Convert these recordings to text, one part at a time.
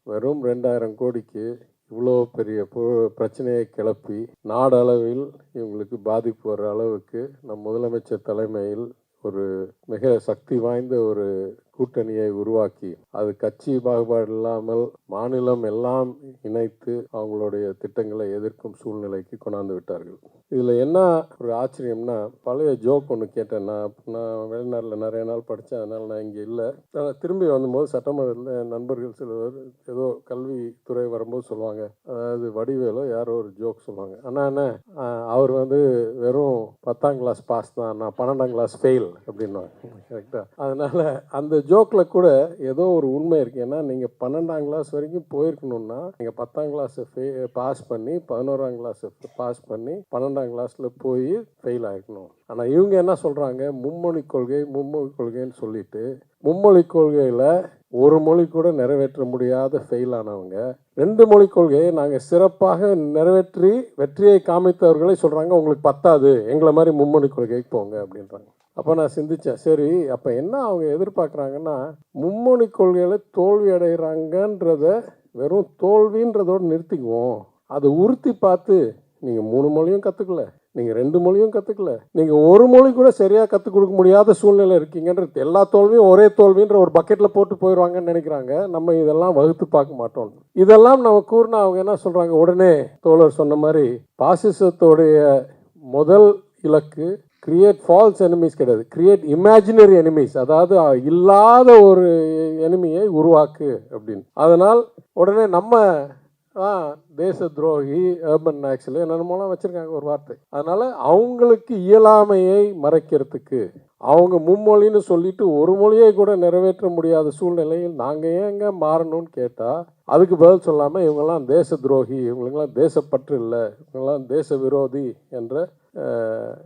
வெறும் 2000 கோடிக்கு இவ்வளோ பெரிய பிரச்சனையை கிளப்பி நாடளவில் இவங்களுக்கு பாதிப்பு வர்ற அளவுக்கு நம் முதலமைச்சர் தலைமையில் ஒரு மிக சக்தி வாய்ந்த ஒரு கூட்டணியை உருவாக்கி அது கட்சி பாகுபாடு இல்லாமல் மாநிலம் எல்லாம் இணைத்து அவங்களுடைய திட்டங்களை எதிர்க்கும் சூழ்நிலைக்கு கொண்டாந்து விட்டார்கள். இதில் என்ன ஒரு ஆச்சரியம்னா, பழைய ஜோக் ஒன்று கேட்டேன். நான் வெளிநாட்டில் நிறைய நாள் படித்தேன், அதனால் நான் இங்கே இல்லை. நான் திரும்பி வந்தபோது சட்டமன்றத்தில் நண்பர்கள் சிலர் ஏதோ கல்வித்துறை வரும்போது சொல்லுவாங்க, அதாவது வடிவேலோ யாரோ ஒரு ஜோக் சொல்லுவாங்க, ஆனால் என்ன அவர் வெறும் 10ஆம் கிளாஸ் பாஸ் தான், நான் 12ஆம் கிளாஸ் ஃபெயில் அப்படின்வாங்க. கரெக்டாக. அதனால் அந்த ஜோக்கில் கூட ஏதோ ஒரு உண்மை இருக்குது. ஏன்னா நீங்கள் 12ஆம் கிளாஸ் வரைக்கும் போயிருக்கணும்னா நீங்கள் 10ஆம் கிளாஸை பாஸ் பண்ணி 11ஆம் கிளாஸை பாஸ் பண்ணி 12ஆம் கிளாஸில் போய் ஃபெயில் ஆகிக்கணும். ஆனால் இவங்க என்ன சொல்கிறாங்க, மும்மொழி கொள்கைன்னு சொல்லிட்டு மும்மொழி கொள்கையில் ஒரு மொழி கூட நிறைவேற்ற முடியாத ஃபெயில் ஆனவங்க 2 மொழி கொள்கையை நாங்கள் சிறப்பாக நிறைவேற்றி வெற்றியை காமித்தவர்களை சொல்கிறாங்க, உங்களுக்கு பத்தாது, எங்களை மாதிரி மும்மொழி கொள்கைக்கு போங்க அப்படின்றாங்க. அப்போ நான் சிந்தித்தேன், சரி அப்போ என்ன அவங்க எதிர்பார்க்குறாங்கன்னா, மும்மொழி கொள்கையில் தோல்வி அடைகிறாங்கன்றத வெறும் தோல்வின்றதோடு நிறுத்திக்குவோம். அதை உறுத்தி பார்த்து நீங்கள் 3 மொழியும் கற்றுக்கல, நீங்கள் 2 மொழியும் கற்றுக்கல, நீங்கள் ஒரு மொழி கூட சரியாக கற்றுக் கொடுக்க முடியாத சூழ்நிலை இருக்கீங்கன்றது, எல்லா தோல்வியும் ஒரே தோல்வின்ற ஒரு பக்கெட்டில் போட்டு போயிடுவாங்கன்னு நினைக்கிறாங்க. நம்ம இதெல்லாம் வகுத்து பார்க்க மாட்டோம். இதெல்லாம் நம்ம கூறினா அவங்க என்ன சொல்கிறாங்க, உடனே தோழர் சொன்ன மாதிரி பாசிசத்தோடைய முதல் இலக்கு கிரியேட் ஃபால்ஸ் எனிமீஸ் கிடையாது, கிரியேட் இமேஜினரி எனிமீஸ், அதாவது இல்லாத ஒரு எனிமியை உருவாக்கு அப்படின்னு. அதனால் உடனே நம்ம தேச துரோகி, அர்பன் நாக்ஸில் என்னென்னமோலாம் வச்சுருக்காங்க ஒரு வார்த்தை. அதனால் அவங்களுக்கு இயலாமையை மறைக்கிறதுக்கு அவங்க மும்மொழின்னு சொல்லிட்டு ஒரு மொழியை கூட நிறைவேற்ற முடியாத சூழ்நிலையில் நாங்கள் ஏங்க மாறணும்னு கேட்டால் அதுக்கு பதில் சொல்லாமல் இவங்கெல்லாம் தேச துரோகி, இவங்களுக்கெல்லாம் தேசப்பற்று இல்லை, இவங்கெல்லாம் தேச விரோதி என்ற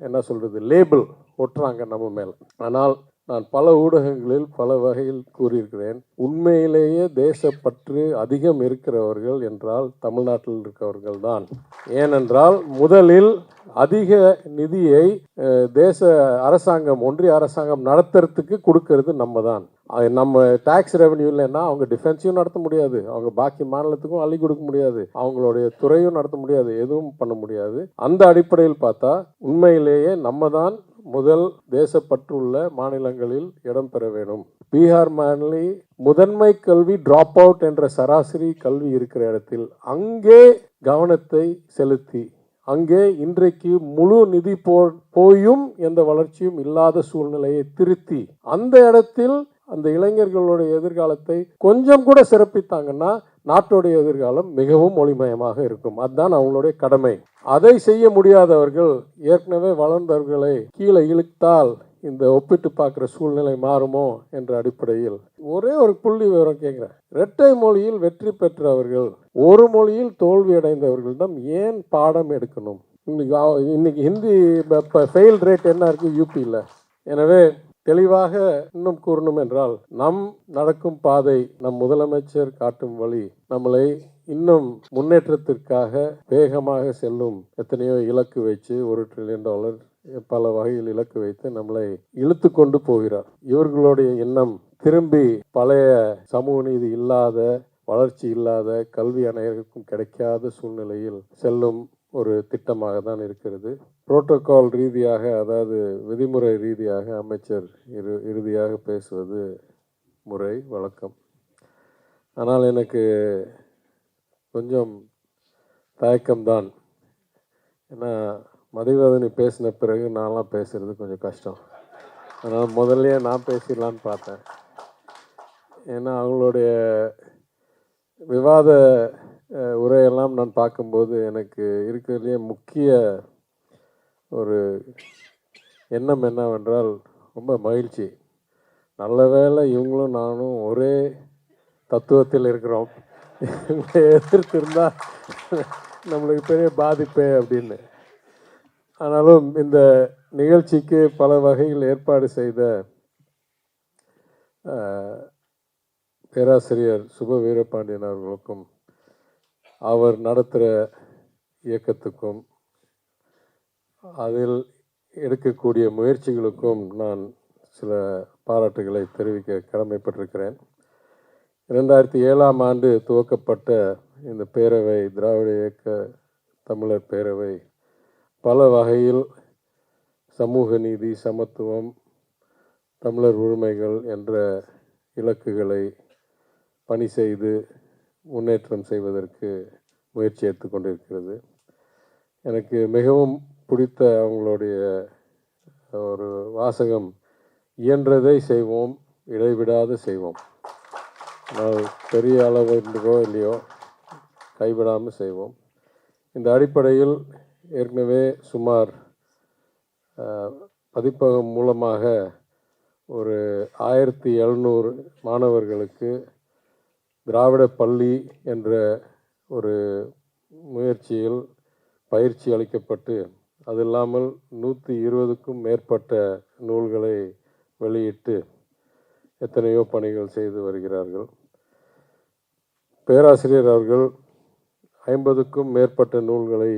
என்ன சொல்கிறது லேபிள் ஒட்டுறாங்க நம்ம மேல். ஆனால் நான் பல ஊடகங்களில் பல வகையில் கூறியிருக்கிறேன், உண்மையிலேயே தேசப்பற்று அதிகம் இருக்கிறவர்கள் என்றால் தமிழ்நாட்டில் இருக்கிறவர்கள் தான். ஏனென்றால் முதலில் அதிக நிதியை தேச அரசாங்கம், ஒன்றிய அரசாங்கம் நடத்துறதுக்கு கொடுக்கறது நம்ம தான். நம்ம டேக்ஸ் ரெவன்யூ இல்லைன்னா அவங்க டிஃபென்ஸையும் நடத்த முடியாது, அவங்க பாக்கி மாநிலத்துக்கும் அள்ளி கொடுக்க முடியாது, அவங்களுடைய துறையும் நடத்த முடியாது, எதுவும் பண்ண முடியாது. அந்த அடிப்படையில் பார்த்தா உண்மையிலேயே நம்ம தான் முதல் தேசப்பற்றுள்ள மாநிலங்களில் இடம் பெற வேணும். பீகார் மாநில முதன்மை கல்வி டிராப் அவுட் என்ற சராசரி கல்வி இருக்கிற இடத்தில் அங்கே கவனத்தை செலுத்தி, அங்கே இன்றைக்கு முழு நிதி போயும் எந்த வளர்ச்சியும் இல்லாத சூழ்நிலையை திருத்தி அந்த இடத்தில் அந்த இளைஞர்களுடைய எதிர்காலத்தை கொஞ்சம் கூட சிறப்பித்தாங்கன்னா நாட்டுடைய எதிர்காலம் மிகவும் ஒளிமயமாக இருக்கும். அதுதான் அவங்களுடைய கடமை. அதை செய்ய முடியாதவர்கள், ஏற்கனவே வளர்ந்தவர்களை கீழே இழுத்தால் இந்த ஒப்பிட்டு பார்க்குற சூழ்நிலை மாறுமோ என்ற அடிப்படையில் ஒரே ஒரு புள்ளி விவரம் கேட்குறேன். இரட்டை மொழியில் வெற்றி பெற்றவர்கள் ஒரு மொழியில் தோல்வி அடைந்தவர்களிடம் ஏன் பாடம் எடுக்கணும்? இன்னைக்கு ஹிந்தி ஃபெயில் ரேட் என்ன இருக்குது யூபியில். எனவே தெளிவாக இன்னும் கூறணும் என்றால், நம் நடக்கும் பாதை, நம் முதலமைச்சர் காட்டும் வழி நம்மளை இன்னும் முன்னேற்றத்திற்காக வேகமாக செல்லும் எத்தனையோ இலக்கு வச்சு $1 trillion பல வகையில் இலக்கு வைத்து நம்மளை இழுத்து கொண்டு போகிறார். இவர்களுடைய எண்ணம் திரும்பி பழைய சமூக நீதி இல்லாத, வளர்ச்சி இல்லாத, கல்வி அனைவருக்கும் கிடைக்காத சூழ்நிலையில் செல்லும் ஒரு திட்டமாக தான் இருக்கிறது. புரோட்டோகால் ரீதியாக, அதாவது விதிமுறை ரீதியாக அமைச்சர் இறுதியாக பேசுவது முறை வழக்கம். ஆனால் எனக்கு கொஞ்சம் தயக்கம்தான். ஏன்னா மதிவதனி பேசின பிறகு நான்லாம் பேசுகிறது கொஞ்சம் கஷ்டம். அதனால் முதல்லையே நான் பேசிடலான்னு பார்த்தேன். ஏன்னா அவங்களுடைய விவாத உரையெல்லாம் நான் பார்க்கும்போது எனக்கு இருக்கிறதுலேயே முக்கிய ஒரு எண்ணம் என்னவென்றால், ரொம்ப மகிழ்ச்சி. நல்ல வேளை இவங்களும் நானும் ஒரே தத்துவத்தில் இருக்கிறோம், இவங்களை எதிர்த்து இருந்தால் நம்மளுக்கு பெரிய பாதிப்பே அப்படின்னு. ஆனாலும் இந்த நிகழ்ச்சிக்கு பல வகையில் ஏற்பாடு செய்த பேராசிரியர் சுப வீரபாண்டியன் அவர்களுக்கும் அவர் நடத்துகிற இயக்கத்துக்கும் அதில் எடுக்கக்கூடிய முயற்சிகளுக்கும் நான் சில பாராட்டுகளை தெரிவிக்க கடமைப்பட்டிருக்கிறேன். 2007ஆம் ஆண்டு துவக்கப்பட்ட இந்த பேரவை, திராவிட இயக்க தமிழர் பேரவை, பல வகையில் சமூக நீதி, சமத்துவம், தமிழர் உரிமைகள் என்ற இலக்குகளை பணி செய்து முன்னேற்றம் செய்வதற்கு முயற்சி எடுத்துக்கொண்டிருக்கிறது. எனக்கு மிகவும் பிடித்த அவங்களுடைய ஒரு வாசகம், இயன்றதை செய்வோம், இடைவிடாது செய்வோம். பெரிய அளவு இருந்தோ இல்லையோ கைவிடாமல் செய்வோம். இந்த அடிப்படையில் ஏற்கனவே சுமார் பதிப்பகம் மூலமாக ஒரு 1700 மாணவர்களுக்கு திராவிட பள்ளி என்ற ஒரு முயற்சியில் பயிற்சி அளிக்கப்பட்டு, அது இல்லாமல் 120க்கும் மேற்பட்ட நூல்களை வெளியிட்டு எத்தனையோ பணிகள் செய்து வருகிறார்கள். பேராசிரியர் அவர்கள் 50க்கும் மேற்பட்ட நூல்களை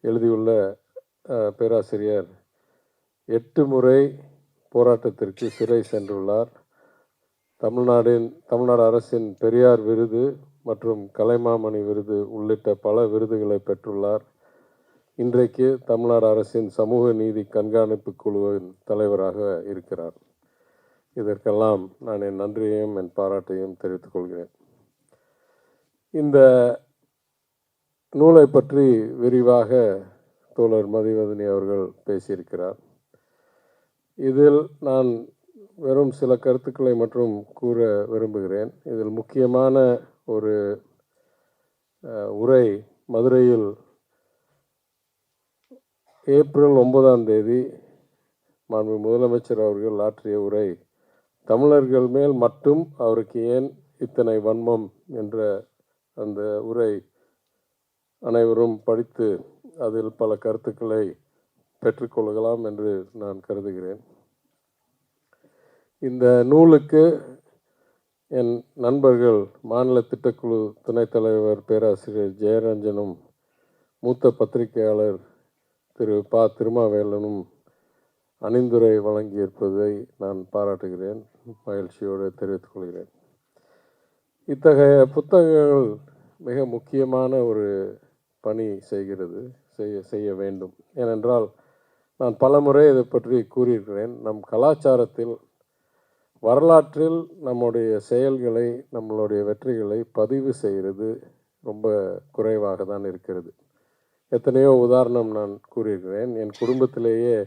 எழுதியுள்ள பேராசிரியர் 8 முறை போராட்டத்திற்கு சிறை சென்றுள்ளார். தமிழ்நாடு அரசின் பெரியார் விருது மற்றும் கலைமாமணி விருது உள்ளிட்ட பல விருதுகளை பெற்றுள்ளார். இன்றைக்கு தமிழ்நாடு அரசின் சமூக நீதி கண்காணிப்பு குழுவின் தலைவராக இருக்கிறார். இதற்கெல்லாம் நான் என் நன்றியையும் என் பாராட்டையும் தெரிவித்துக் கொள்கிறேன். இந்த நூலை பற்றி விரிவாக தோழர் மதிவதனி அவர்கள் பேசியிருக்கிறார். இதில் நான் வெறும் சில கருத்துக்களை மற்றும் கூற விரும்புகிறேன். இதில் முக்கியமான ஒரு உரை மதுரையில் ஏப்ரல் 9ஆம் தேதி மாண்பு முதலமைச்சர் அவர்கள் ஆற்றிய உரை, தமிழர்கள் மேல் மட்டும் அவருக்கு ஏன் இத்தனை வன்மம் என்ற அந்த உரை அனைவரும் படித்து அதில் பல கருத்துக்களை பெற்றுக்கொள்ளலாம் என்று நான் கருதுகிறேன். இந்த நூலுக்கு என் நண்பர்கள் மாநில திட்டக்குழு துணைத் தலைவர் பேராசிரியர் ஜெயரஞ்சனும் மூத்த பத்திரிகையாளர் திரு ப. திருமாவேலனும் அணிந்துரை வழங்கியிருப்பதை நான் பாராட்டுகிறேன், மகிழ்ச்சியோடு தெரிவித்துக் கொள்கிறேன். இத்தகைய புத்தகங்கள் மிக முக்கியமான ஒரு பணி செய்ய வேண்டும். ஏனென்றால் நான் பலமுறை இதை பற்றி கூறியிருக்கிறேன். நம் கலாச்சாரத்தில், வரலாற்றில் நம்முடைய செயல்களை, நம்மளுடைய வெற்றிகளை பதிவு செய்கிறது ரொம்ப குறைவாக தான் இருக்கிறது. எத்தனையோ உதாரணம் நான் கூறியிருக்கிறேன். என் குடும்பத்திலேயே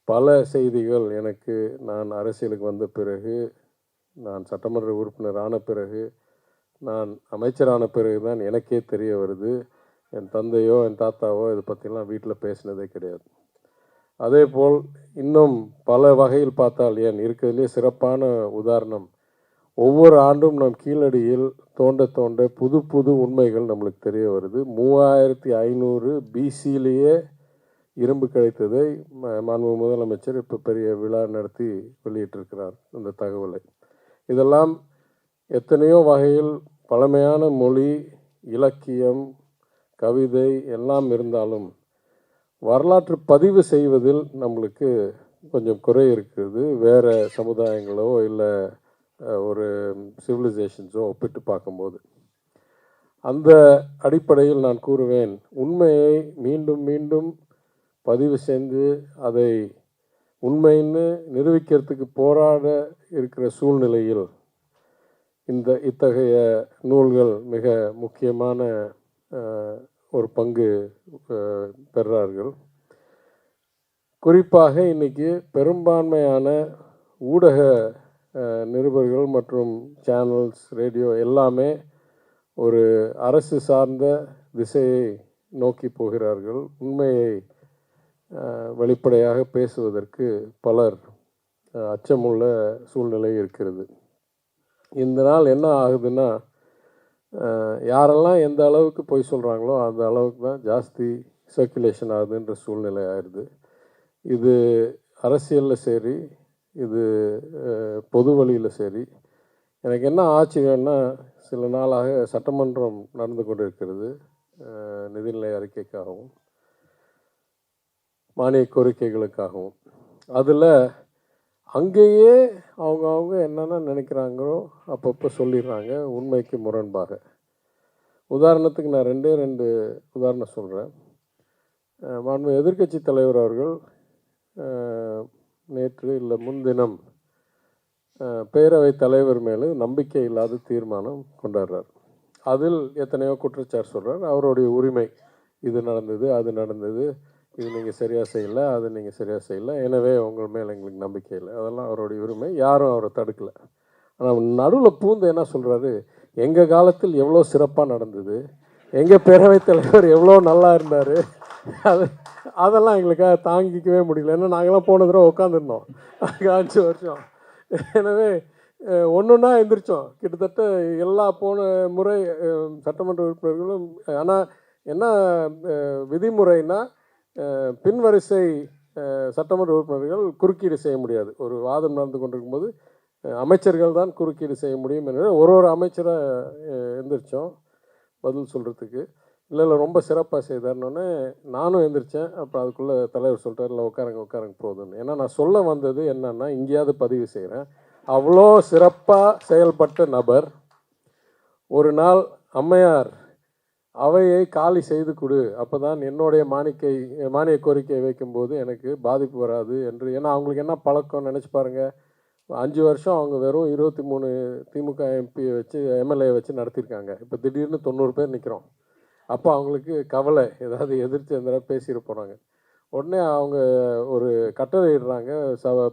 பல செய்திகள் எனக்கு, நான் அரசியலுக்கு வந்த பிறகு, நான் சட்டமன்ற உறுப்பினர் ஆன பிறகு, நான் அமைச்சரான பிறகு தான் எனக்கே தெரிய வருது. என் தந்தையோ என் தாத்தாவோ இதை பற்றிலாம் வீட்டில் பேசினதே கிடையாது. அதே போல் இன்னும் பல வகையில் பார்த்தால், ஏன் இருக்கிறதுலே சிறப்பான உதாரணம், ஒவ்வொரு ஆண்டும் நம் கீழடியில் தோண்ட புது புது உண்மைகள் நம்மளுக்கு தெரிய வருது. 3500 பிசியிலேயே இரும்பு கிடைத்ததை மாண்பு முதலமைச்சர் இப்போ பெரிய விழா நடத்தி வெளியிட்டிருக்கிறார் அந்த தகவலை. இதெல்லாம் எத்தனையோ வகையில் பழமையான மொழி, இலக்கியம், கவிதை எல்லாம் இருந்தாலும் வரலாற்று பதிவு செய்வதில் நம்மளுக்கு கொஞ்சம் குறை இருக்குது. வேறு சமுதாயங்களோ இல்லை ஒரு சிவிலைசேஷன்ஸோ ஒப்பிட்டு பார்க்கும்போது. அந்த அடிப்படையில் நான் கூறுவேன், உண்மையை மீண்டும் மீண்டும் பதிவு செஞ்சு அதை உண்மைன்னு நிரூபிக்கிறதுக்கு போராட இருக்கிற சூழ்நிலையில் இத்தகைய நூல்கள் மிக முக்கியமான ஒரு பங்கு பெறார்கள். குறிப்பாக இன்றைக்கி பெரும்பான்மையான ஊடக நிருபர்கள் மற்றும் சேனல்ஸ், ரேடியோ எல்லாமே ஒரு அரசு சார்ந்த திசையை நோக்கி போகிறார்கள். உண்மையை வெளிப்படையாக பேசுவதற்கு பலர் அச்சமுள்ள சூழ்நிலை இருக்கிறது. இந்த நாள் என்ன ஆகுதுன்னா, யாரெல்லாம் எந்த அளவுக்கு பொய் சொல்கிறாங்களோ அந்த அளவுக்கு தான் ஜாஸ்தி சர்க்குலேஷன் ஆகுதுன்ற சூழ்நிலை ஆயிடுது. இது அரசியலில் சரி, இது பொது வழியில் சரி. எனக்கு என்ன ஆச்சரியம்னா, சில நாளாக சட்டமன்றம் நடந்து கொண்டிருக்கிறது, நிதிநிலை அறிக்கைக்காகவும் மானிய கோரிக்கைகளுக்காகவும். அதில் அங்கேயே அவங்க என்னென்ன நினைக்கிறாங்களோ அப்பப்போ சொல்லிடுறாங்க உண்மைக்கு முரண்பாக. உதாரணத்துக்கு நான் ரெண்டு உதாரணம் சொல்கிறேன். மாண்பு எதிர்க்கட்சி தலைவர் அவர்கள் நேற்று இல்லை முன்தினம் பேரவைத் தலைவர் மேலே நம்பிக்கை இல்லாத தீர்மானம் கொண்டாடுறார். அதில் எத்தனையோ குற்றச்சாட்டு சொல்கிறார். அவருடைய உரிமை, இது நடந்தது, அது நடந்தது, இது நீங்கள் சரியாக செய்யலை, அது நீங்கள் சரியாக செய்யலை, எனவே உங்கள் மேலே எங்களுக்கு நம்பிக்கை இல்லை, அதெல்லாம் அவருடைய உரிமை, யாரும் அவரை தடுக்கலை. ஆனால் நடுவில் பூந்து என்ன சொல்கிறாரு, எங்கள் காலத்தில் எவ்வளோ சிறப்பாக நடந்தது, எங்கள் பேரவைத் தலைவர் எவ்வளோ நல்லா இருந்தார், அதெல்லாம் எங்களுக்காக தாங்கிக்கவே முடியல. ஏன்னா நாங்களாம் போன தடவை உட்காந்துருந்தோம் 5 வருஷம். எனவே ஒன்றுன்னா எந்திரிச்சோம். கிட்டத்தட்ட எல்லா போன முறை சட்டமன்ற உறுப்பினர்களும். ஆனால் என்ன விதிமுறைன்னா, பின்வரிசை சட்டமன்ற உறுப்பினர்கள் குறுக்கீடு செய்ய முடியாது. ஒரு வாதம் நடந்து கொண்டிருக்கும்போது அமைச்சர்கள் தான் குறுக்கீடு செய்ய முடியும் என்று ஒரு அமைச்சராக எந்திரிச்சோம் பதில் சொல்கிறதுக்கு. இல்லை ரொம்ப சிறப்பாக செய்தார்னோடனே நானும் எழுந்திரிச்சேன். அப்போ அதுக்குள்ளே தலைவர் சொல்லிட்டார், இல்லை உட்காருங்க போதுன்னு. ஏன்னா நான் சொல்ல வந்தது என்னன்னா, இங்கேயாவது பதிவு செய்கிறேன், அவ்வளோ சிறப்பாக செயல்பட்ட நபர் ஒரு நாள் அம்மையார் அவையை காலி செய்து கொடு, அப்போ தான் என்னுடைய மானிய கோரிக்கையை வைக்கும்போது எனக்கு பாதிப்பு வராது என்று. ஏன்னா அவங்களுக்கு என்ன பழக்கம் நினச்சி பாருங்கள், 5 வருஷம் அவங்க வெறும் 23 திமுக எம்பி வச்சு எம்எல்ஏ வச்சு நடத்தியிருக்காங்க. இப்போ திடீர்னு 90 பேர் நிற்கிறோம். அப்போ அவங்களுக்கு கவலை, ஏதாவது எதிர்த்து எந்த பேசிட்டு போகிறாங்க. உடனே அவங்க ஒரு கட்டளை இடுறாங்க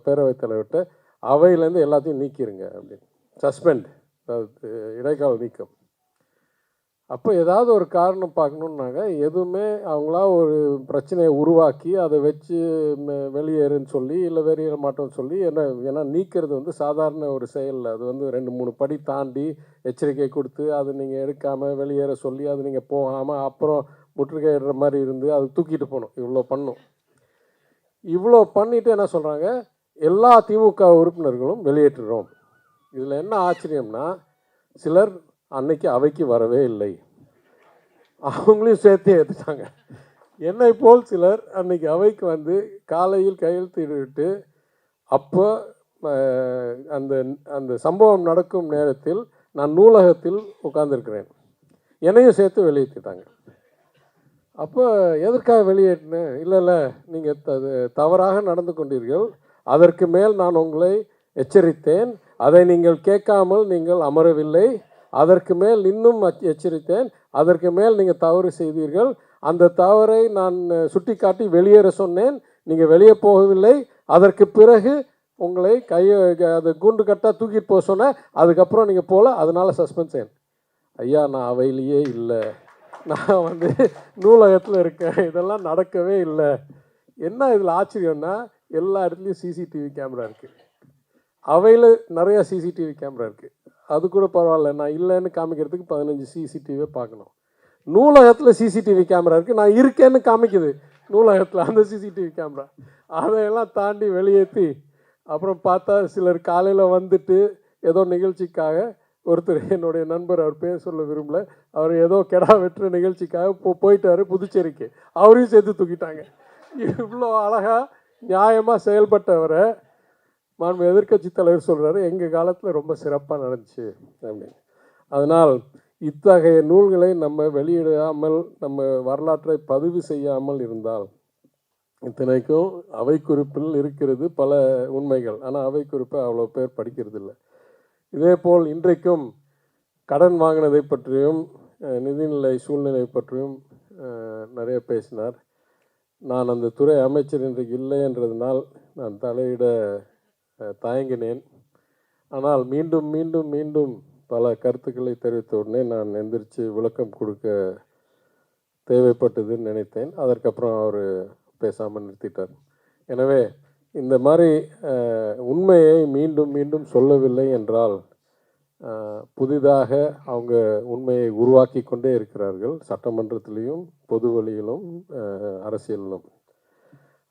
பேரவைத் தலைவர்கிட்ட, அவையிலேருந்து எல்லாத்தையும் நீக்கிடுங்க அப்படின்னு. சஸ்பெண்ட், அதாவது இடைக்கால நீக்கம். அப்போ ஏதாவது ஒரு காரணம் பார்க்கணுன்னாங்க. எதுவுமே அவங்களா ஒரு பிரச்சனையை உருவாக்கி அதை வச்சு வெளியேறுன்னு சொல்லி, இல்லை வெளியேற மாட்டோம்னு சொல்லி, ஏன்னா நீக்கிறது வந்து சாதாரண ஒரு செயல். அது வந்து 2-3 படி தாண்டி எச்சரிக்கை கொடுத்து அதை நீங்கள் எடுக்காமல் வெளியேற சொல்லி, அது நீங்கள் போகாமல் அப்புறம் முற்றுகையிடுற மாதிரி இருந்து அது தூக்கிட்டு போகணும். இவ்வளோ பண்ணிவிட்டு என்ன சொல்கிறாங்க, எல்லா திமுக உறுப்பினர்களும் வெளியேற்றுறோம். இதில் என்ன ஆச்சரியம்னா, சிலர் அன்னைக்கு அவைக்கு வரவே இல்லை, அவங்களையும் சேர்த்து ஏற்றுட்டாங்க. என்னை போல் சிலர் அன்னைக்கு அவைக்கு வந்து காலையில் கையெழுத்திட்டு, அப்போ அந்த அந்த சம்பவம் நடக்கும் நேரத்தில் நான் நூலகத்தில் உட்கார்ந்துருக்கிறேன், என்னையும் சேர்த்து வெளியேற்றிட்டாங்க. அப்போ எதற்காக வெளியேற்றினேன், இல்லை நீங்கள் தவறாக நடந்து கொண்டீர்கள், அதற்கு மேல் நான் உங்களை எச்சரித்தேன், அதை நீங்கள் கேட்காமல் நீங்கள் அமரவில்லை, அதற்கு மேல் இன்னும் எச்சரித்தேன், அதற்கு மேல் நீங்கள் தவறு செய்தீர்கள், அந்த தவறை நான் சுட்டி காட்டி வெளியேற சொன்னேன், நீங்கள் வெளியே போகவில்லை, அதற்கு பிறகு உங்களை அது குண்டு கட்டாக தூக்கிட்டு போக சொன்னேன், அதுக்கப்புறம் நீங்கள் போகல, அதனால் சஸ்பெண்ட் செய்யணும். ஐயா, நான் அவையிலேயே இல்லை, நான் வந்து நூலகத்தில் இருக்கேன், இதெல்லாம் நடக்கவே இல்லை. என்ன இதில் ஆச்சரியம்னா, எல்லா இடத்துலையும் சிசிடிவி கேமரா இருக்குது, அவையில் நிறையா சிசிடிவி கேமரா இருக்குது. அது கூட பரவாயில்ல, நான் இல்லைன்னு காமிக்கிறதுக்கு 15 சிசிடிவியை பார்க்கணும். நூலகத்தில் சிசிடிவி கேமரா இருக்குது, நான் இருக்கேன்னு காமிக்குது நூலகத்தில் அந்த சிசிடிவி கேமரா. அதையெல்லாம் தாண்டி வெளியேற்றி அப்புறம் பார்த்தா சிலர் காலையில் வந்துட்டு ஏதோ நிகழ்ச்சிக்காக, ஒருத்தர் என்னுடைய நண்பர், அவர் பேர் சொல்ல விரும்பல, அவர் ஏதோ கெடா வெட்டுற நிகழ்ச்சிக்காக போயிட்டார் புதுச்சேரிக்கு, அவரையும் சேர்த்து தூக்கிட்டாங்க. இவ்வளோ அழகாக நியாயமாக செயல்பட்டவரை மாண்பு எதிர்க்கட்சி தலைவர் சொல்கிறாரு, எங்கள் காலத்தில் ரொம்ப சிறப்பாக நடந்துச்சு அப்படின்னு. அதனால் இத்தகைய நூல்களை நம்ம வெளியிடாமல், நம்ம வரலாற்றை பதிவு செய்யாமல் இருந்தால், இத்தனைக்கும் அவை குறிப்பில் இருக்கிறது பல உண்மைகள், ஆனால் அவை குறிப்பை அவ்வளோ பேர் படிக்கிறது இல்லை. இதே போல் இன்றைக்கும் கடன் வாங்கினதை பற்றியும் நிதிநிலை சூழ்நிலை பற்றியும் நிறைய பேசினார். நான் அந்த துறை அமைச்சர் இன்றைக்கு இல்லை என்றதுனால் நான் தலையிட தயங்கினேன். ஆனால் மீண்டும் மீண்டும் மீண்டும் பல கருத்துக்களை தெரிவித்த உடனே நான் எந்திரிச்சு விளக்கம் கொடுக்க தேவைப்பட்டதுன்னு நினைத்தேன். அதற்கப்புறம் அவர் பேசாமல் நிறுத்திட்டார். எனவே இந்த மாதிரி உண்மையை மீண்டும் மீண்டும் சொல்லவில்லை என்றால் புதிதாக அவங்க உண்மையை உருவாக்கி கொண்டே இருக்கிறார்கள், சட்டமன்றத்திலையும் பொது வழியிலும் அரசியலிலும்.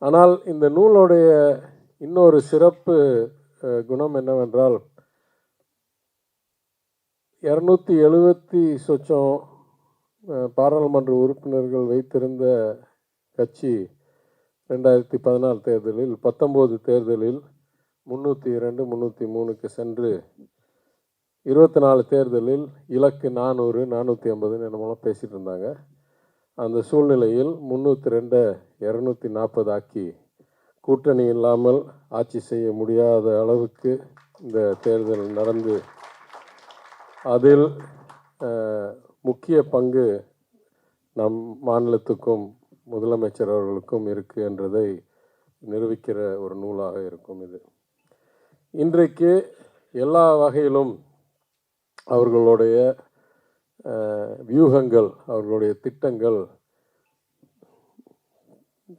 ஆனால் இந்த நூலுடைய இன்னொரு சிறப்பு குணம் என்னவென்றால், 270 சொச்சம் பாராளுமன்ற உறுப்பினர்கள் வைத்திருந்த கட்சி 2014 தேர்தலில் 19 தேர்தலில் 302 303க்கு சென்று 24 தேர்தலில் இலக்கு 400 450 என்னமோலாம் பேசிகிட்டு இருந்தாங்க. அந்த சூழ்நிலையில் 302 240 ஆக்கி கூட்டணி இல்லாமல் ஆட்சி செய்ய முடியாத அளவுக்கு இந்த தேர்தல் நடந்து அதில் முக்கிய பங்கு நம் மாநிலத்துக்கும் முதலமைச்சர் அவர்களுக்கும் இருக்குது என்றதை நிரூபிக்கிற ஒரு நூலாக இருக்கும் இது. இன்றைக்கு எல்லா வகையிலும் அவர்களுடைய வியூகங்கள், அவர்களுடைய திட்டங்கள்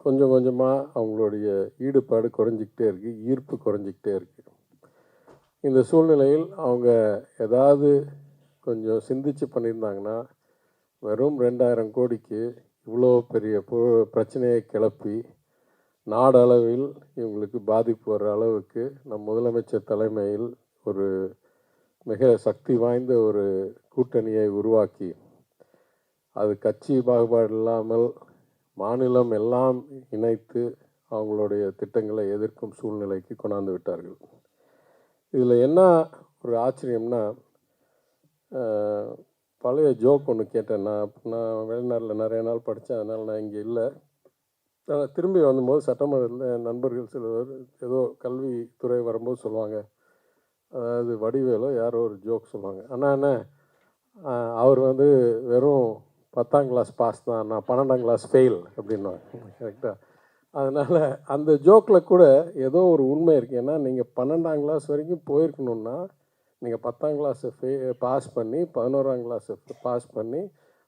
கொஞ்சம் கொஞ்சமாக அவங்களுடைய ஈடுபாடு குறைஞ்சிக்கிட்டே இருக்குது, ஈர்ப்பு குறைஞ்சிக்கிட்டே இருக்குது. இந்த சூழ்நிலையில் அவங்க ஏதாவது கொஞ்சம் சிந்திச்சு பண்ணியிருந்தாங்கன்னா வெறும் 2000 கோடிக்கு இவ்வளோ பெரிய பிரச்சனையை கிளப்பி நாடளவில் இவங்களுக்கு பாதிப்பு வர்ற அளவுக்கு நம் முதலமைச்சர் தலைமையில் ஒரு மிக சக்தி வாய்ந்த ஒரு கூட்டணியை உருவாக்கி அது கட்சி பாகுபாடு இல்லாமல் மாநிலம் எல்லாம் இணைத்து அவங்களுடைய திட்டங்களை எதிர்க்கும் சூழ்நிலைக்கு கொண்டாந்து விட்டார்கள். இதில் என்ன ஒரு ஆச்சரியம்னா, பழைய ஜோக் ஒன்று கேட்டேன். நான் வெளிநாட்டில் நிறைய நாள் படித்தேன், அதனால் நான் இங்கே இல்லை. நான் திரும்பி வந்தபோது சட்டமன்றத்தில் என் நண்பர்கள் சிலர் ஏதோ கல்வித்துறை வரும்போது சொல்லுவாங்க, அதாவது வடிவேலோ யாரோ ஒரு ஜோக் சொல்லுவாங்க, என்ன அவர் வெறும் 10ஆம் கிளாஸ் பாஸ் தான், நான் 12ஆம் கிளாஸ் ஃபெயில் அப்படின்வாங்க. கரெக்டாக. அதனால் அந்த ஜோக்கில் கூட ஏதோ ஒரு உண்மை இருக்குது. ஏன்னா நீங்கள் 12ஆம் கிளாஸ் வரைக்கும் போயிருக்கணுன்னா நீங்கள் 10ஆம் கிளாஸை பாஸ் பண்ணி 11ஆம் கிளாஸை பாஸ் பண்ணி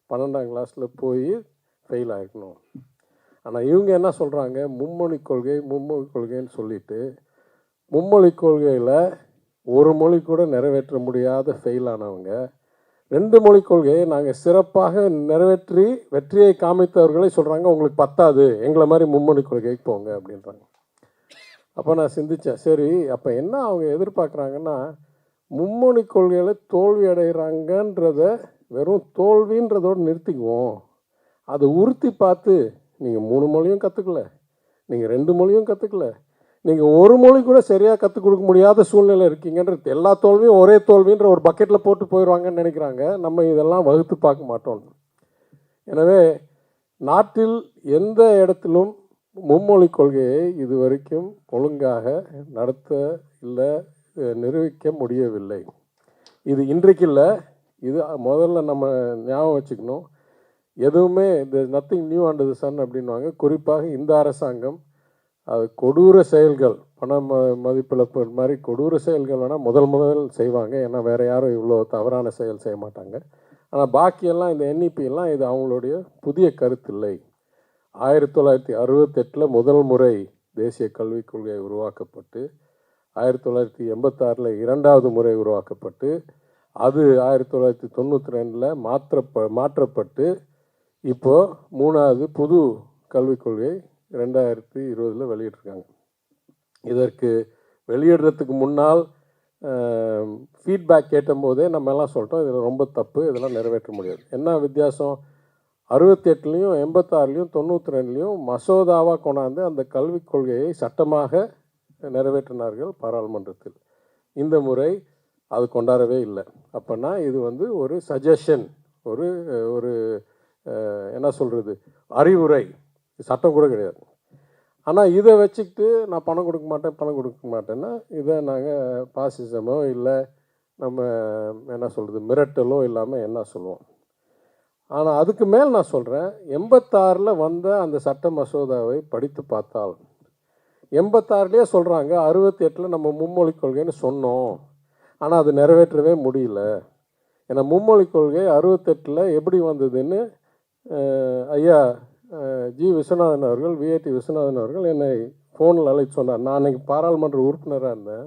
12ஆம் கிளாஸில் போய் ஃபெயில் ஆகிருக்கணும். ஆனால் இவங்க என்ன சொல்கிறாங்க, மும்மொழி கொள்கைன்னு சொல்லிட்டு மும்மொழி கொள்கையில் ஒரு மொழி கூட நிறைவேற்ற முடியாத ஃபெயில் ஆனவங்க 2 மொழி கொள்கையை நாங்கள் சிறப்பாக நிறைவேற்றி வெற்றியை காமித்தவர்களை சொல்கிறாங்க, உங்களுக்கு பத்தாது, எங்களை மாதிரி மும்மொழி கொள்கைக்கு போங்க அப்படின்றாங்க. அப்போ நான் சிந்தித்தேன், சரி அப்போ என்ன அவங்க எதிர்பார்க்குறாங்கன்னா, மும்மொழி கொள்கையில் தோல்வி அடைகிறாங்கன்றத வெறும் தோல்வின்றதோடு நிறுத்திக்குவோம். அதை உறுத்தி பார்த்து நீங்கள் 3 மொழியும் கற்றுக்கல, நீங்கள் 2 மொழியும் கற்றுக்கல, நீங்கள் ஒரு மொழி கூட சரியாக கற்றுக் கொடுக்க முடியாத சூழ்நிலை இருக்கீங்கன்றது, எல்லா தோல்வியும் ஒரே தோல்வின்ற ஒரு பக்கெட்டில் போட்டு போயிடுவாங்கன்னு நினைக்கிறாங்க. நம்ம இதெல்லாம் வகுத்து பார்க்க மாட்டோம். எனவே நாட்டில் எந்த இடத்திலும் மும்மொழி கொள்கையை இது வரைக்கும் ஒழுங்காக நடத்த இல்லை, நிரூபிக்க முடியவில்லை. இது இன்றைக்கு இல்லை, இது முதல்ல நம்ம ஞாபகம் வச்சுக்கணும். எதுவுமே nothing new under the sun அப்படின்வாங்க. குறிப்பாக இந்த அரசாங்கம் அது கொடூர செயல்கள், பண மதிப்பிழப்பு மாதிரி கொடூர செயல்கள் வேணால் முதல் செய்வாங்க. ஏன்னா வேறு யாரும் இவ்வளோ தவறான செயல் செய்ய மாட்டாங்க. ஆனால் பாக்கியெல்லாம் இந்த என்இபியெல்லாம் இது அவங்களுடைய புதிய கருத்தில்லை. 1968 முதல் முறை தேசிய கல்விக் கொள்கை உருவாக்கப்பட்டு 1986 2வது முறை உருவாக்கப்பட்டு அது 1992 மாற்றப்பட்டு இப்போது 3வது புது கல்விக் கொள்கை 2020 வெளியிட்டிருக்காங்க. இதற்கு வெளியிடுறதுக்கு முன்னால் ஃபீட்பேக் கேட்டபோதே நம்ம எல்லாம் சொல்லிட்டோம், இதில் ரொம்ப தப்பு, இதெல்லாம் நிறைவேற்ற முடியாது. என்ன வித்தியாசம், 68லையும் 86லையும் 92லையும் மசோதாவாக கொண்டாந்து அந்த கல்விக் கொள்கையை சட்டமாக நிறைவேற்றினார்கள் பாராளுமன்றத்தில். இந்த முறை அது கொண்டாடவே இல்லை. அப்போனா இது ஒரு சஜஷன், ஒரு ஒரு என்ன சொல்கிறது, அறிவுரை, சட்டம் கூட கிடையாது. ஆனால் இதை வச்சுக்கிட்டு நான் பணம் கொடுக்க மாட்டேன்னா இதை நாங்கள் பாசிசமோ இல்லை நம்ம என்ன சொல்கிறது மிரட்டலோ இல்லாமல் என்ன சொல்லுவோம். ஆனால் அதுக்கு மேல் நான் சொல்கிறேன், 86 வந்த அந்த சட்ட மசோதாவை படித்து பார்த்தால் 86லேயே சொல்கிறாங்க 68 நம்ம மும்மொழி கொள்கைன்னு சொன்னோம், ஆனால் அது நிறைவேற்றவே முடியல. ஏன்னா மும்மொழி கொள்கை 68 எப்படி வந்ததுன்னு ஐயா ஜி விஸ்வநாதன் அவர்கள், விஐடி விஸ்வநாதன் அவர்கள் என்னை ஃபோனில் அழைத்து சொன்னார். நான் அன்றைக்கி பாராளுமன்ற உறுப்பினராக இருந்தேன்.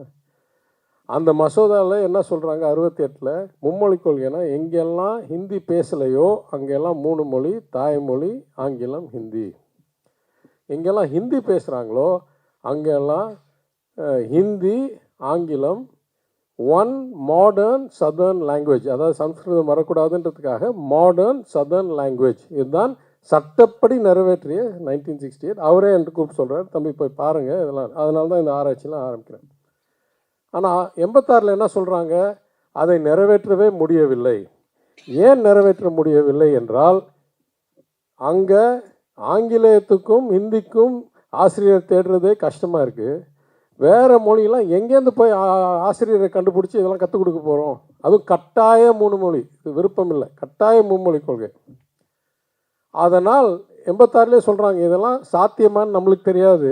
அந்த மசோதாவில் என்ன சொல்கிறாங்க, 68 மும்மொழி கொள்கைனா எங்கெல்லாம் ஹிந்தி பேசலையோ அங்கெல்லாம் 3 மொழி, தாய்மொழி, ஆங்கிலம், ஹிந்தி. எங்கெல்லாம் ஹிந்தி பேசுகிறாங்களோ அங்கெல்லாம் ஹிந்தி, ஆங்கிலம், ஒன் மாடர்ன் சதர்ன் லாங்குவேஜ், அதாவது சம்ஸ்கிருதம் வரக்கூடாதுன்றதுக்காக மாடர்ன் சதர்ன் லாங்குவேஜ். இதுதான் சட்டப்படி நிறைவேற்றிய 1968. அவரே என்று கூப்பிட்டு சொல்கிறார், தம்பி போய் பாருங்கள் இதெல்லாம். அதனால தான் இந்த ஆராய்ச்சிலாம் ஆரம்பிக்கிறேன். ஆனால் 86 என்ன சொல்கிறாங்க, அதை நிறைவேற்றவே முடியவில்லை. ஏன் நிறைவேற்ற முடியவில்லை என்றால், அங்கே ஆங்கிலேயத்துக்கும் ஹிந்திக்கும் ஆசிரியர் தேடுறதே கஷ்டமாக இருக்குது. வேறு மொழியெலாம் எங்கேருந்து போய் ஆசிரியரை கண்டுபிடிச்சி இதெல்லாம் கற்றுக் கொடுக்க போகிறோம்? அதுவும் கட்டாய 3 மொழி, இது விருப்பம் இல்லை, கட்டாய 3 மொழி கொள்கை. அதனால் 86லே சொல்கிறாங்க, இதெல்லாம் சாத்தியமானு நம்மளுக்கு தெரியாது,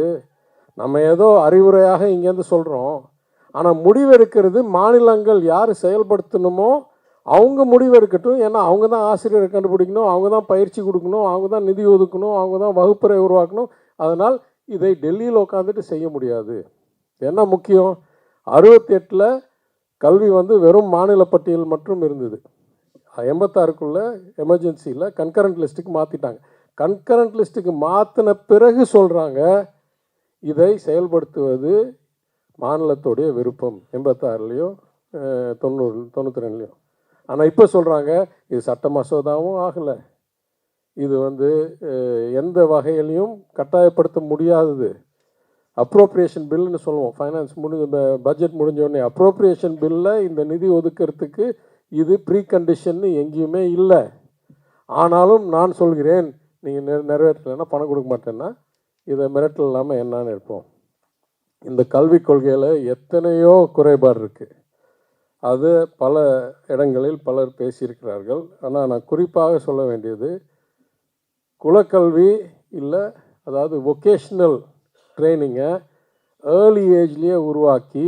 நம்ம ஏதோ அறிவுரையாக இங்கேருந்து சொல்கிறோம், ஆனால் முடிவெடுக்கிறது மாநிலங்கள் யார் செயல்படுத்தணுமோ அவங்க முடிவெடுக்கட்டும். ஏன்னா அவங்க தான் ஆசிரியரை கண்டுபிடிக்கணும், அவங்க தான் பயிற்சி கொடுக்கணும், அவங்க தான் நிதி ஒதுக்கணும், அவங்க தான் வகுப்பறை உருவாக்கணும். அதனால் இதை டெல்லியில் உட்காந்துட்டு செய்ய முடியாது. என்ன முக்கியம், 68 கல்வி வெறும் மாநில பட்டியல் மட்டும் இருந்தது. 86க்குள்ளே எமர்ஜென்சியில் கன்கரண்ட் லிஸ்ட்டுக்கு மாற்றிட்டாங்க. கன்கரண்ட் லிஸ்ட்டுக்கு மாற்றின பிறகு சொல்கிறாங்க, இதை செயல்படுத்துவது மாநிலத்துடைய விருப்பம். 86லேயும் 92லேயும். ஆனால் இப்போ சொல்கிறாங்க, இது சட்ட மசோதாவும் ஆகலை, இது எந்த வகையிலையும் கட்டாயப்படுத்த முடியாதது. அப்ரோப்ரியேஷன் பில்லுன்னு சொல்லுவோம், ஃபைனான்ஸ் பட்ஜெட் முடிஞ்சோடனே அப்ரோப்ரியேஷன் பில்லில் இந்த நிதி ஒதுக்கிறதுக்கு இது ப்ரீ கண்டிஷன்னு எங்கேயுமே இல்லை. ஆனாலும் நான் சொல்கிறேன், நீங்கள் நிறைவேற்றலைன்னா பணம் கொடுக்க மாட்டேன்னா இதை மிரட்டல் இல்லாமல் என்னான்னு இருப்போம். இந்த கல்விக் கொள்கையில் எத்தனையோ குறைபாடு இருக்குது, அது பல இடங்களில் பலர் பேசியிருக்கிறார்கள். ஆனால் நான் குறிப்பாக சொல்ல வேண்டியது, குலக்கல்வி இல்லை, அதாவது வொகேஷ்னல் ட்ரைனிங்கை ஏர்லி ஏஜ்லேயே உருவாக்கி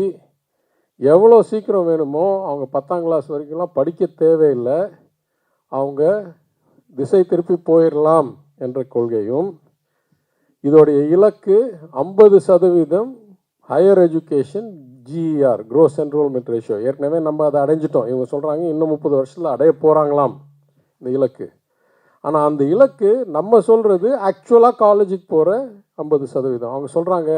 எவ்வளோ சீக்கிரம் வேணுமோ அவங்க 10ஆம் கிளாஸ் வரைக்கும்லாம் படிக்க தேவையில்லை, அவங்க திசை திருப்பி போயிடலாம் என்ற கொள்கையும், இதோடைய இலக்கு 50% higher education GER gross enrolment ratio. ஏற்கனவே நம்ம அதை அடைஞ்சிட்டோம். இவங்க சொல்கிறாங்க இன்னும் 30 வருஷத்தில் அடைய போகிறாங்களாம் இந்த இலக்கு. ஆனால் அந்த இலக்கு நம்ம சொல்கிறது ஆக்சுவலாக காலேஜுக்கு போகிற 50%. அவங்க சொல்கிறாங்க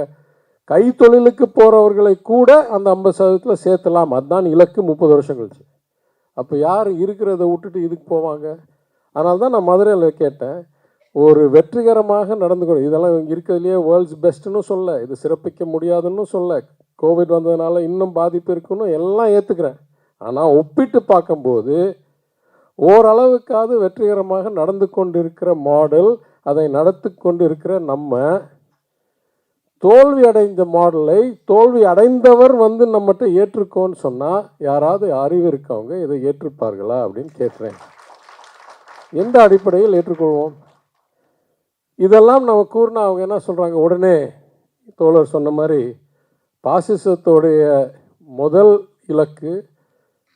கைத்தொழிலுக்கு போகிறவர்களை கூட அந்த 50%த்தில் சேர்த்தலாம், அதுதான் இலக்கு 30 வருஷம் கழிச்சு. அப்போ யார் இருக்கிறத விட்டுட்டு இதுக்கு போவாங்க? அதனால தான் நான் மதுரையில் கேட்டேன், ஒரு வெற்றிகரமாக நடந்துக்கணும், இதெல்லாம் இருக்கிறதுலையே வேர்ல்ட்ஸ் பெஸ்ட்டுன்னு சொல்ல, இது சிறப்பிக்க முடியாதுன்னு சொல்ல, கோவிட் வந்ததுனால இன்னும் பாதிப்பு இருக்குன்னு எல்லாம் ஏற்றுக்கிறேன். ஆனால் ஒப்பிட்டு பார்க்கும்போது ஓரளவுக்காவது வெற்றிகரமாக நடந்து கொண்டிருக்கிற மாடல், அதை நடத்தி கொண்டு இருக்கிற நம்ம தோல்வி அடைந்த மாடலை தோல்வி அடைந்தவர் நம்மகிட்ட ஏற்றுக்கோன்னு சொன்னால் யாராவது அறிவு இருக்கவங்க இதை ஏற்றுப்பார்களா அப்படின்னு கேட்குறேன். எந்த அடிப்படையில் ஏற்றுக்கொள்வோம்? இதெல்லாம் நம்ம கூறினா அவங்க என்ன சொல்கிறாங்க, உடனே தோழர் சொன்ன மாதிரி பாசிசத்தோடைய முதல் இலக்கு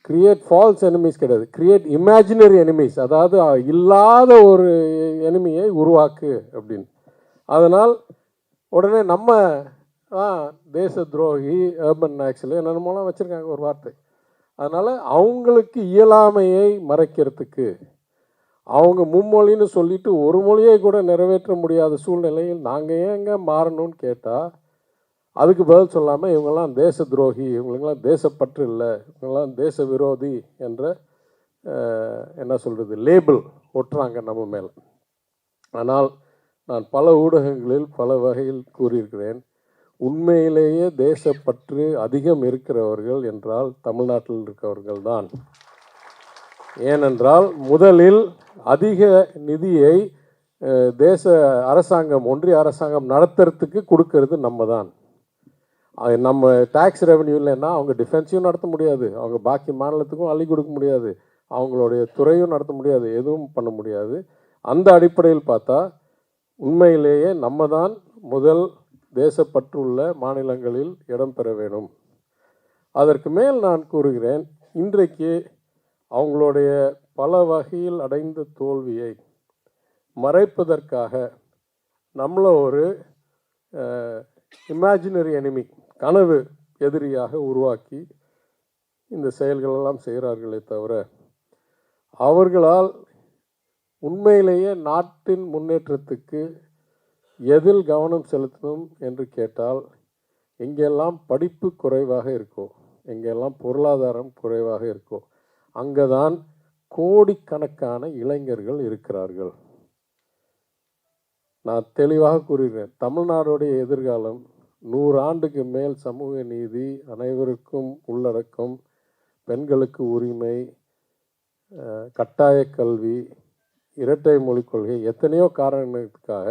கிரியேட் ஃபால்ஸ் எனிமீஸ் கிடையாது, கிரியேட் இமேஜினரி எனிமீஸ், அதாவது இல்லாத ஒரு எனிமியை உருவாக்கு அப்படின்னு. அதனால் உடனே நம்ம தேச துரோகி, அர்பன் நாக்ஸில் என்னென்னமோலாம் வச்சுருக்காங்க ஒரு வார்த்தை. அதனால் அவங்களுக்கு இயலாமையை மறைக்கிறதுக்கு அவங்க மும்மொழின்னு சொல்லிட்டு ஒரு மொழியை கூட நிறைவேற்ற முடியாத சூழ்நிலையில் நாங்கள் ஏங்க மாறணும்னு கேட்டால் அதுக்கு பதில் சொல்லாமல் இவங்கெல்லாம் தேச துரோகி, இவங்களுக்கெல்லாம் தேசப்பற்று இல்லை, இவங்கெல்லாம் தேச விரோதி என்ற என்ன சொல்கிறது லேபிள் ஒட்டுறாங்க நம்ம மேலே. ஆனால் நான் பல ஊடகங்களில் பல வகையில் கூறியிருக்கிறேன், உண்மையிலேயே தேசப்பற்று அதிகம் இருக்கிறவர்கள் என்றால் தமிழ்நாட்டில் இருக்கிறவர்கள் தான். ஏனென்றால் முதலில் அதிக நிதியை தேச அரசாங்கம், ஒன்றிய அரசாங்கம் நடத்துறதுக்கு கொடுக்கறது நம்ம தான். நம்ம டேக்ஸ் ரெவன்யூ இல்லைன்னா அவங்க டிஃபென்ஸையும் நடத்த முடியாது, அவங்க பாக்கி மாநிலத்துக்கும் அள்ளி கொடுக்க முடியாது, அவங்களுடைய துறையும் நடத்த முடியாது, எதுவும் பண்ண முடியாது. அந்த அடிப்படையில் பார்த்தா உண்மையிலேயே நம்ம தான் முதல் தேசப்பற்றுள்ள மாநிலங்களில் இடம் பெற வேணும். அதற்கு மேல் நான் கூறுகிறேன், இன்றைக்கு அவங்களுடைய பல வகையில் அடைந்த தோல்வியை மறைப்பதற்காக நம்மளை ஒரு இமேஜினரி எனிமி, கனவு எதிரியாக உருவாக்கி இந்த செயல்களெல்லாம் செய்கிறார்களே தவிர அவர்களால் உண்மையிலேயே நாட்டின் முன்னேற்றத்துக்கு எதில் கவனம் செலுத்தணும் என்று கேட்டால், எங்கெல்லாம் படிப்பு குறைவாக இருக்கோ, எங்கெல்லாம் பொருளாதாரம் குறைவாக இருக்கோ அங்கே தான் கோடிக்கணக்கான இளைஞர்கள் இருக்கிறார்கள். நான் தெளிவாக கூறுகிறேன், தமிழ்நாடுடைய எதிர்காலம் 100 ஆண்டுக்கு மேல் சமூக நீதி, அனைவருக்கும் உள்ளடக்கம், பெண்களுக்கு உரிமை, கட்டாய கல்வி, இரட்டை மொழிக் கொள்கை, எத்தனையோ காரணங்களுக்காக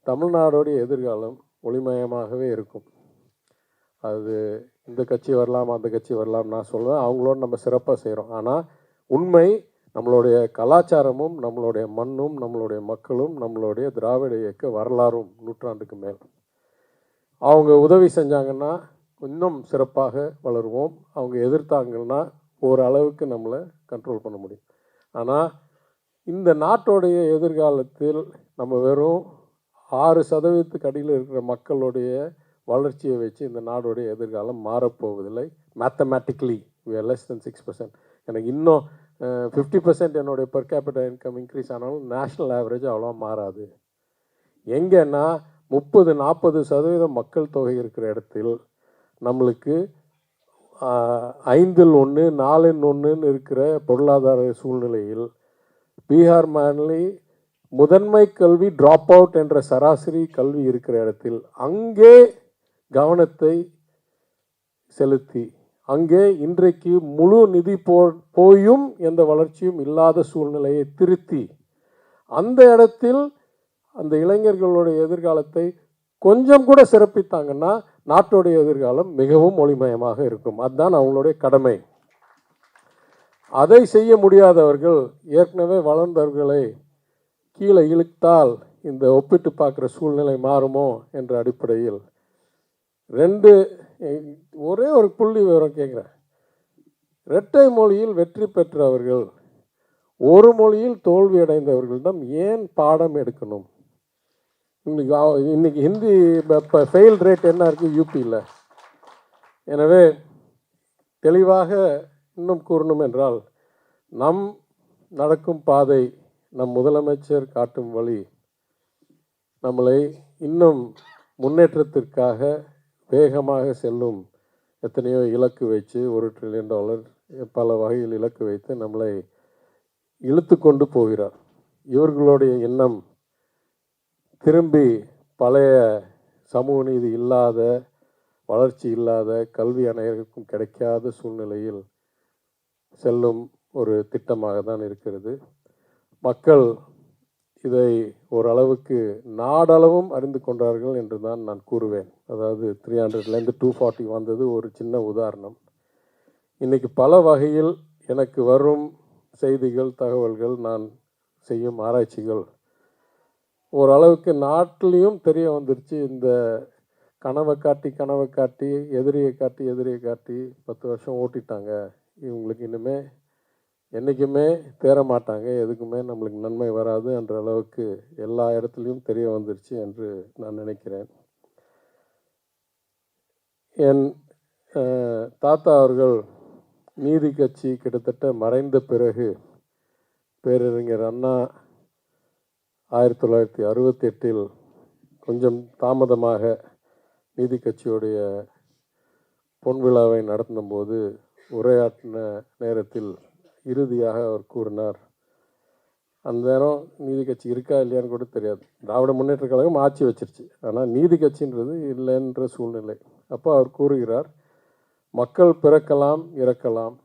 தமிழ்நாடோடைய எதிர்காலம் ஒளிமயமாகவே இருக்கும். அது இந்த கட்சி வரலாம், அந்த கட்சி வரலாம், நான் சொல்லுவேன் அவங்களோட நம்ம சிறப்பாக செய்கிறோம். ஆனால் உண்மை நம்மளுடைய கலாச்சாரமும், நம்மளுடைய மண்ணும், நம்மளுடைய மக்களும், நம்மளுடைய திராவிட இயக்க வரலாறும் நூற்றாண்டுக்கு மேல் அவங்க உதவி செஞ்சாங்கன்னா இன்னும் சிறப்பாக வளருவோம். அவங்க எதிர்த்தாங்கன்னா ஓரளவுக்கு நம்மளை கண்ட்ரோல் பண்ண முடியும். ஆனால் இந்த நாட்டோடைய எதிர்காலத்தில் நம்ம வெறும் 6% அடியில் இருக்கிற மக்களுடைய வளர்ச்சியை வச்சு இந்த நாடுடைய எதிர்காலம் மாறப்போவதில்லை. Mathematically we are less than 6%. எனக்கு இன்னும் 50% என்னுடைய per capita income இன்க்ரீஸ் ஆனாலும் நேஷ்னல் ஆவரேஜ் அவ்வளோ மாறாது. எங்கன்னா 30-40% மக்கள் தொகை இருக்கிற இடத்தில் நம்மளுக்கு 5 1 4 1 இருக்கிற பொருளாதார சூழ்நிலையில் பீகார் மாநில முதன்மை கல்வி ட்ராப் அவுட் என்ற சராசரி கல்வி இருக்கிற இடத்தில் அங்கே கவனத்தை செலுத்தி, அங்கே இன்றைக்கு முழு நிதி போயும் எந்த வளர்ச்சியும் இல்லாத சூழ்நிலையை திருத்தி, அந்த இடத்தில் அந்த இளைஞர்களுடைய எதிர்காலத்தை கொஞ்சம் கூட சிறப்பித்தாங்கன்னா நாட்டுடைய எதிர்காலம் மிகவும் ஒளிமயமாக இருக்கும். அதுதான் அவங்களுடைய கடமை. அதை செய்ய முடியாதவர்கள், ஏற்கனவே வளர்ந்தவர்களை கீழே இழுத்தால் இந்த ஒப்பிட்டு பார்க்குற சூழ்நிலை மாறுமோ என்ற அடிப்படையில் ஒரே ஒரு புள்ளி விவரம் கேட்குறேன். இரட்டை மொழியில் வெற்றி பெற்றவர்கள் ஒரு மொழியில் தோல்வி அடைந்தவர்களிடம் ஏன் பாடம் எடுக்கணும்? இன்னைக்கு ஹிந்தி இப்போ ஃபெயில் ரேட் என்ன இருக்குது யூபியில்? எனவே தெளிவாக இன்னும் கூறணும் என்றால், நம் நடக்கும் பாதை, நம் முதலமைச்சர் காட்டும் வழி நம்மளை இன்னும் முன்னேற்றத்திற்காக வேகமாக செல்லும். எத்தனையோ இலக்கு வச்சு $1 trillion பல வகையில் இலக்கு வைத்து நம்மளை இழுத்து கொண்டு போகிறார். இவர்களுடைய எண்ணம் திரும்பி பழைய சமூக நீதி இல்லாத, வளர்ச்சி இல்லாத, கல்வி அனைவருக்கும் கிடைக்காத சூழ்நிலையில் செல்லும் ஒரு திட்டமாக தான் இருக்கிறது. மக்கள் இதை ஓரளவுக்கு நாடளவும் அறிந்து கொண்டார்கள் என்று தான் நான் கூறுவேன். அதாவது 300லேருந்து 240 வந்தது ஒரு சின்ன உதாரணம். இன்றைக்கி பல வகையில் எனக்கு வரும் செய்திகள், தகவல்கள், நான் செய்யும் ஆராய்ச்சிகள் ஓரளவுக்கு நாட்டிலையும் தெரிய வந்துருச்சு. இந்த கனவை காட்டி எதிரியை காட்டி 10 வருஷம் ஓட்டிட்டாங்க, இவங்களுக்கு இனிமே என்றைக்குமே தேர மாட்டாங்க, எதுக்குமே நம்மளுக்கு நன்மை வராது என்ற அளவுக்கு எல்லா இடத்துலையும் தெரிய வந்துருச்சு என்று நான் நினைக்கிறேன். என் தாத்தா அவர்கள் நீதி கட்சி கிட்டத்தட்ட மறைந்த பிறகு பேரறிஞர் அண்ணா 1968 கொஞ்சம் தாமதமாக நீதி கட்சியுடைய பொன்விழாவை நடத்தும்போது உரையாற்றின நேரத்தில் இறுதியாக அவர் கூறினார், அந்த நேரம் நீதி கட்சி இருக்கா இல்லையான்னு கூட தெரியாது, திராவிட முன்னேற்ற கழகம் ஆட்சி வச்சிருச்சு, ஆனால் நீதி கட்சின்றது இல்லைன்ற சூழ்நிலை. அப்போ அவர் கூறுகிறார், மக்கள் பிறக்கலாம் இறக்கலாம்,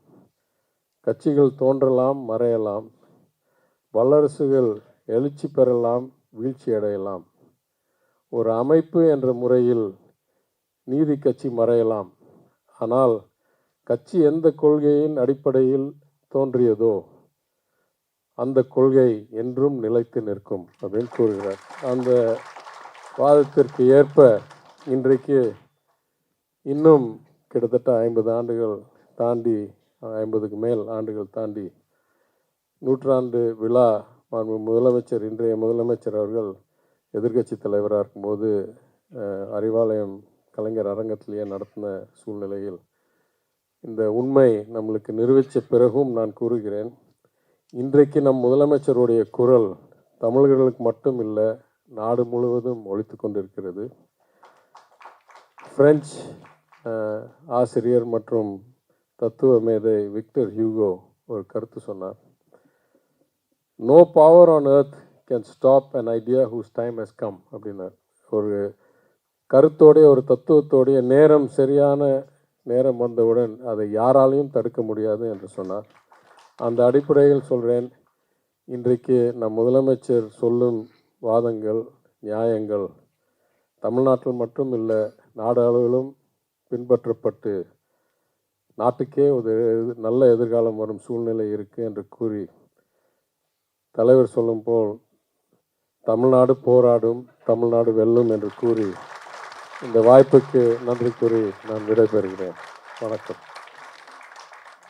கட்சிகள் தோன்றலாம் மறையலாம், வல்லரசுகள் எழுச்சி பெறலாம் வீழ்ச்சி அடையலாம், ஒரு அமைப்பு என்ற முறையில் நீதி கட்சி மறையலாம், ஆனால் கட்சி எந்த கொள்கையின் அடிப்படையில் தோன்றியதோ அந்த கொள்கை என்றும் நிலைத்து நிற்கும் அப்படின்னு கூறுகிறார். அந்த வாதத்திற்கு ஏற்ப இன்றைக்கு இன்னும் கிட்டத்தட்ட 50 ஆண்டுகள் தாண்டி, 50க்கு மேல் ஆண்டுகள் தாண்டி, நூற்றாண்டு விழா முதலமைச்சர், இன்றைய முதலமைச்சர் அவர்கள் எதிர்க்கட்சி தலைவராக இருக்கும்போது அறிவாலயம் கலைஞர் அரங்கத்திலேயே நடத்தின சூழ்நிலையில் இந்த உண்மை நம்மளுக்கு நிரூபித்த பிறகும் நான் கூறுகிறேன், இன்றைக்கு நம் முதலமைச்சருடைய குரல் தமிழர்களுக்கு மட்டும் இல்லை, நாடு முழுவதும் ஒலித்து கொண்டிருக்கிறது. பிரெஞ்சு ஆசிரியர் மற்றும் தத்துவ மேதை விக்டர் ஹியூகோ ஒரு கருத்து சொன்னார், no power on earth can stop an idea whose time has come அப்படின்னார். ஒரு கருத்தோடைய ஒரு தத்துவத்தோடைய நேரம் சரியான நேரம் வந்தவுடன் அதை யாராலையும் தடுக்க முடியாது என்று சொன்னார். அந்த அடிப்படையில் சொல்கிறேன், இன்றைக்கு நம் முதலமைச்சர் சொல்லும் வாதங்கள், நியாயங்கள் தமிழ்நாட்டில் மட்டும் இல்லை, நாடு அளவிலும் பின்பற்றப்பட்டு நாட்டுக்கே ஒரு நல்ல எதிர்காலம் வரும் சூழ்நிலை இருக்குது என்று கூறி, தலைவர் சொல்லும் போல் தமிழ்நாடு போராடும், தமிழ்நாடு வெல்லும் என்று கூறி இந்த வாய்ப்புக்கு நன்றி கூறி நான் விடைபெறுகிறேன். வணக்கம்.